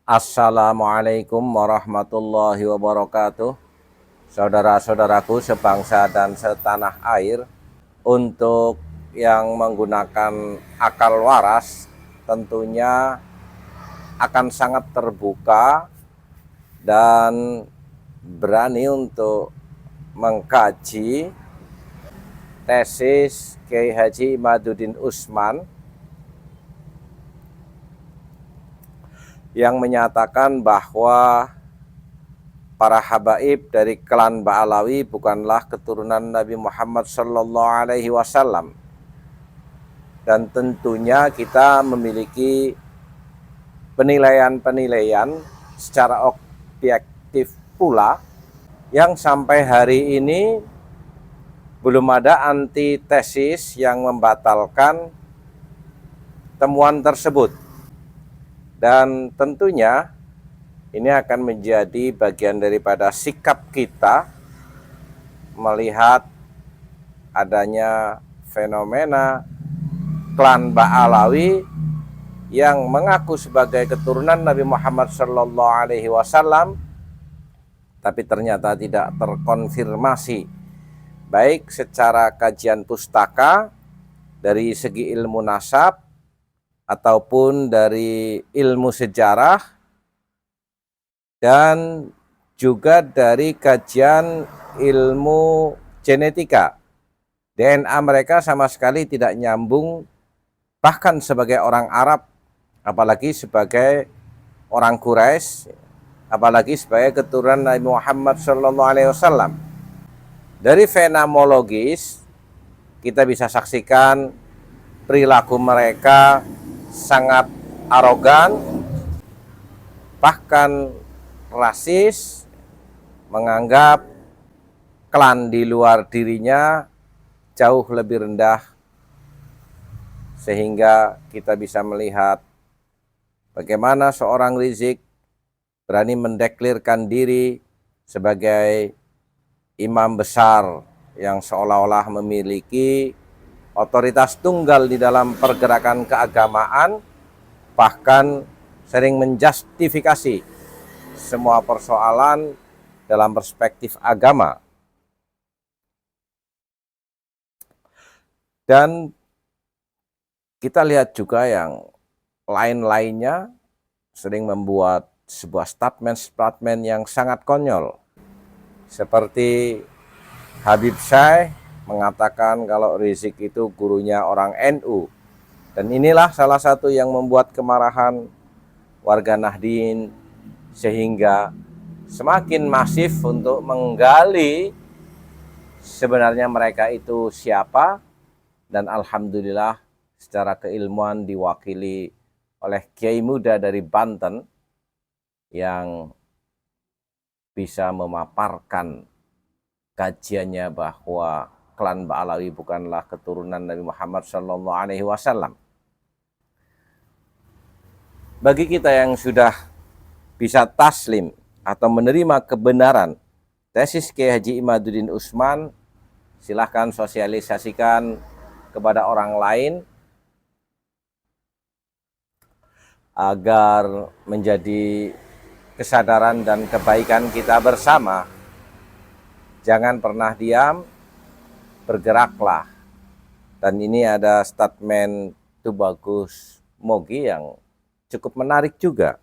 Assalamualaikum warahmatullahi wabarakatuh. Saudara-saudaraku sebangsa dan setanah air, untuk yang menggunakan akal waras tentunya akan sangat terbuka dan berani untuk mengkaji tesis Kiai Haji Imaduddin Usman yang menyatakan bahwa para habaib dari klan Ba'alawi bukanlah keturunan Nabi Muhammad Sallallahu Alaihi Wasallam. Dan tentunya kita memiliki penilaian-penilaian secara objektif pula yang sampai hari ini belum ada antitesis yang membatalkan temuan tersebut. Dan tentunya ini akan menjadi bagian daripada sikap kita melihat adanya fenomena klan Ba'alawi yang mengaku sebagai keturunan Nabi Muhammad Sallallahu Alaihi Wasallam, tapi ternyata tidak terkonfirmasi baik secara kajian pustaka dari segi ilmu nasab ataupun dari ilmu sejarah dan juga dari kajian ilmu genetika. DNA mereka sama sekali tidak nyambung, bahkan sebagai orang Arab, apalagi sebagai orang Quraisy, apalagi sebagai keturunan Nabi Muhammad SAW. Dari fenomenologis kita bisa saksikan perilaku mereka sangat arogan, bahkan rasis, menganggap klan di luar dirinya jauh lebih rendah, sehingga kita bisa melihat bagaimana seorang Rizik berani mendeklirkan diri sebagai imam besar yang seolah-olah memiliki otoritas tunggal di dalam pergerakan keagamaan, bahkan sering menjustifikasi semua persoalan dalam perspektif agama. Dan kita lihat juga yang lain-lainnya sering membuat sebuah statement yang sangat konyol. Seperti Habib Syekh mengatakan kalau Rizik itu gurunya orang NU. Dan inilah salah satu yang membuat kemarahan warga Nahdien, sehingga semakin masif untuk menggali sebenarnya mereka itu siapa. Dan alhamdulillah secara keilmuan diwakili oleh Kiai muda dari Banten yang bisa memaparkan kajiannya bahwa klan Ba'alawi bukanlah keturunan Nabi Muhammad Sallallahu Alaihi Wasallam. Bagi kita yang sudah bisa taslim atau menerima kebenaran tesis Kiai Haji Imaduddin Usman, silahkan sosialisasikan kepada orang lain agar menjadi kesadaran dan kebaikan kita bersama. Jangan pernah diam, bergeraklah. Dan ini ada statement Tubagus Mogi yang cukup menarik juga.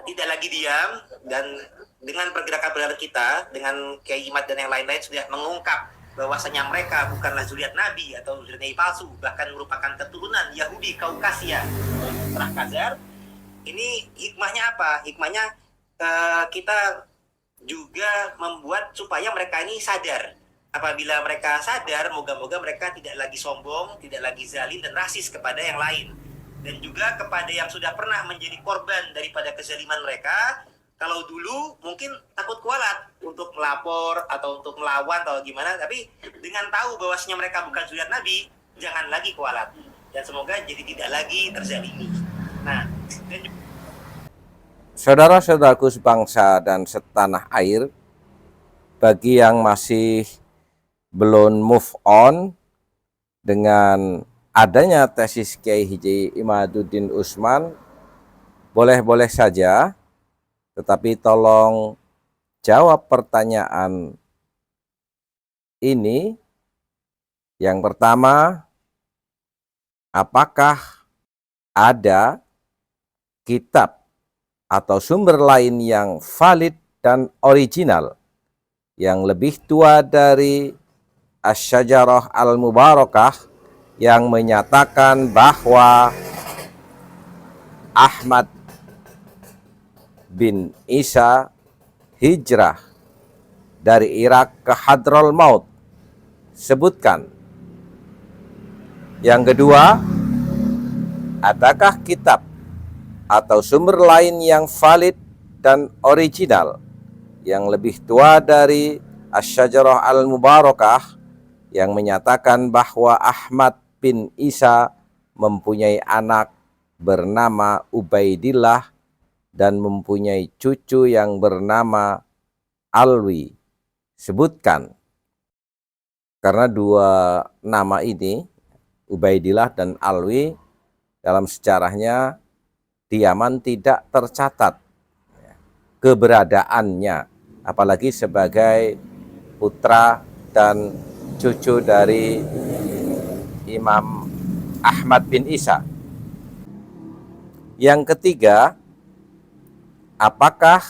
Tidak lagi diam, dan dengan pergerakan kita, dengan Kiai Imad dan yang lain-lain sudah mengungkap bahwasanya mereka bukanlah zuriat Nabi atau zuriat Nabi palsu, bahkan merupakan keturunan Yahudi Kaukasia, Serah Khazar. Ini hikmahnya apa? Hikmahnya kita juga membuat supaya mereka ini sadar. Apabila mereka sadar, moga-moga mereka tidak lagi sombong, tidak lagi zalim dan rasis kepada yang lain. Dan juga kepada yang sudah pernah menjadi korban daripada kezaliman mereka. Kalau dulu mungkin takut kualat untuk melapor atau untuk melawan atau gimana, tapi dengan tahu bahwasanya mereka bukan zuriat Nabi, jangan lagi kualat. Dan semoga jadi tidak lagi terzalimi. Nah, dan saudara-saudaraku sebangsa dan setanah air, bagi yang masih belum move on dengan adanya tesis Kiai Haji Imaduddin Usman, boleh-boleh saja, tetapi tolong jawab pertanyaan ini. Yang pertama, apakah ada kitab atau sumber lain yang valid dan original yang lebih tua dari Asy-Syajarah Al-Mubarakah yang menyatakan bahwa Ahmad bin Isa hijrah dari Irak ke Hadrol Maut? Sebutkan. Yang kedua, adakah kitab atau sumber lain yang valid dan original yang lebih tua dari Asy-Syajarah Al-Mubarakah yang menyatakan bahwa Ahmad bin Isa mempunyai anak bernama Ubaidillah dan mempunyai cucu yang bernama Alwi? Sebutkan. Karena dua nama ini, Ubaidillah dan Alwi, dalam sejarahnya di Yaman tidak tercatat keberadaannya, apalagi sebagai putra dan cucu dari Imam Ahmad bin Isa. Yang ketiga, apakah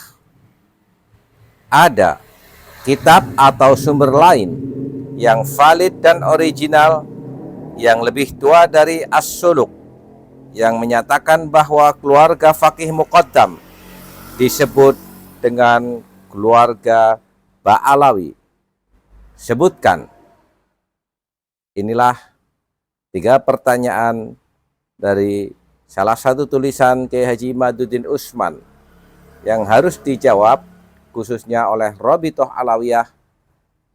ada kitab atau sumber lain yang valid dan original yang lebih tua dari As-Suluk yang menyatakan bahwa keluarga Faqih Muqaddam disebut dengan keluarga Ba'alawi? Sebutkan. Inilah 3 pertanyaan dari salah satu tulisan Kiai Haji Imaduddin Utsman yang harus dijawab khususnya oleh Rabithah Alawiyah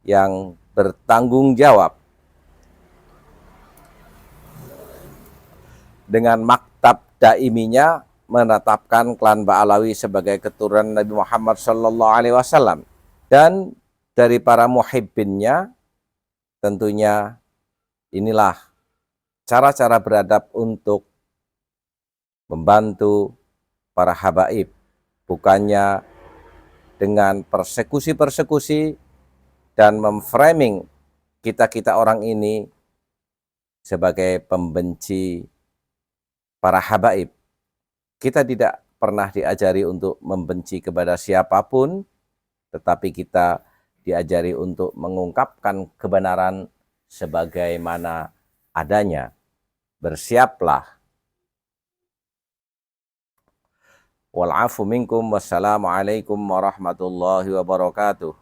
yang bertanggung jawab dengan maktab daiminya menetapkan klan Ba'alawi sebagai keturunan Nabi Muhammad SAW, dan dari para muhibbinnya. Tentunya inilah cara-cara beradab untuk membantu para habaib, bukannya dengan persekusi-persekusi dan memframing kita-kita orang ini sebagai pembenci para habaib. Kita tidak pernah diajari untuk membenci kepada siapapun, tetapi kita diajari untuk mengungkapkan kebenaran sebagaimana adanya. Bersiaplah. Wal afu minkum. Wassalamualaikum warahmatullahi wabarakatuh.